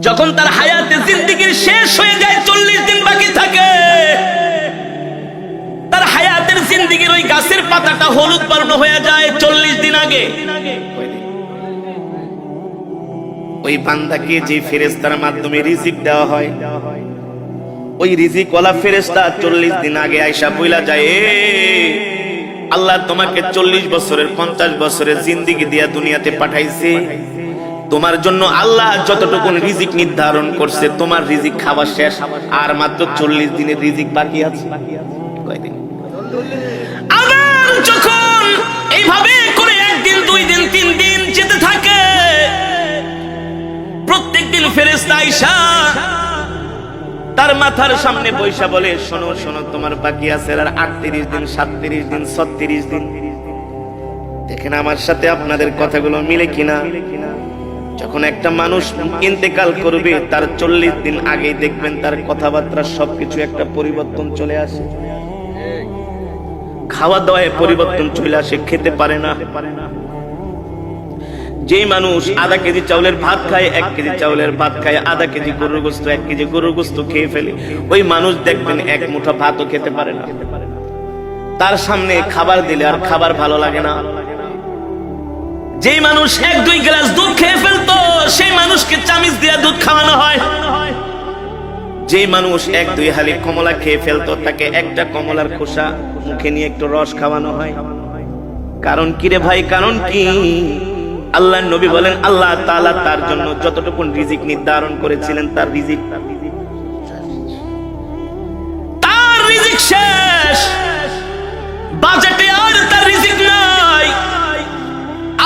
যখন তার হায়াতে জিন্দেগির শেষ হয়ে যায়, 40 দিন বাকি থাকে, তার হায়াতের জিন্দেগির ওই গাছের পাতাটা হলুদ বর্ণ হয়ে যায় 40 দিন আগে। ওই বান্দাকে যে ফেরেশতার মাধ্যমে রিজিক দেওয়া হয়, ওই রিজিক ওয়ালা ফেরেশতা 40 দিন আগে আয়েশা বইলা যায়, আল্লাহ তোমাকে 40 বছরের 50 বছরের জিন্দেগি দিয়া দুনিয়াতে পাঠাইছে, তোমার জন্য আল্লাহ যতটুকু রিজিক নির্ধারণ করছে, তোমার রিজিক খাওয়া শেষ, আর মাত্র 40 দিনের রিজিক বাকি আছে। কয়দিন? আবার যখন এইভাবে করে একদিন, 2 দিন, 3 দিন যেতে থাকে, প্রত্যেকদিন ফেরেশতা আয়েশা তার মাথার সামনে বৈশা বলে, শোনো শোনো, তোমার বাকি আছে আর 38 দিন, 37 দিন, 36 দিন। দেখেন আমার সাথে আপনাদের কথাগুলো মিলে কিনা। যখন একটা মানুষ ইন্তেকাল করবে, তার 40 দিন আগে দেখবেন তার কথাবার্তা সবকিছু একটা পরিবর্তন চলে আসে, খাওয়া দাওয়ায় পরিবর্তন চলে আসে, খেতে পারে না। যে মানুষ আধা কেজি চাউলের ভাত খায়, 1 কেজি চাউলের ভাত খায়, আধা কেজি গরুর গোশত, 1 কেজি গরুর গোশত খেয়ে ফেলে, ওই মানুষ দেখবেন 1 মুঠো ভাতও খেতে পারে না। তার সামনে খাবার দিলে আর খাবার ভালো লাগে না। যেই মানুষ 1-2 গ্লাস দুধ খেয়ে ফেলতো, সেই মানুষকে চামিচ দিয়ে দুধ খাওয়ানো হয়। যেই মানুষ 1-2 হালি কমলা খেয়ে ফেলতো, তাকে একটা কমলার খোসা মুখে নিয়ে একটু রস খাওয়ানো হয়। কারণ কি রে ভাই, কারণ কি? আল্লাহর নবী বলেন, আল্লাহ তাআলা তার জন্য যতটুকু রিজিক নির্ধারণ করেছিলেন, তার রিজিক শেষ, বাজেটে আর তার রিজিক নাই।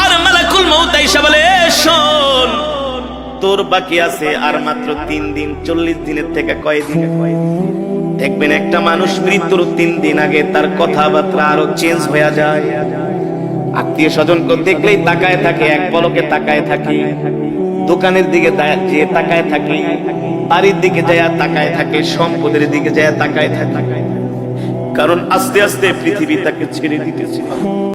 আর মালাকুল মউত আয়েশা বলে, শোন, তোর বাকি আছে আর মাত্র 3 দিন। 40 দিনের থেকে কয়দিন? দেখবেন একটা মানুষ মৃত্যুর 3 দিন আগে তার কথাবার্তা আরো চেঞ্জ হয়ে যায়। আত্মীয় স্বজনকে দেখলেই তাকায় থাকে, এক পলকে তাকায় থাকে, দোকানের দিকে যে তাকায় থাকে, বাড়ির দিকে যায় তাকায় থাকে, সম্পদের দিকে যায় তাকায় থাকে। কারণ আস্তে আস্তে পৃথিবী তাকে ছেড়ে দিতেছে।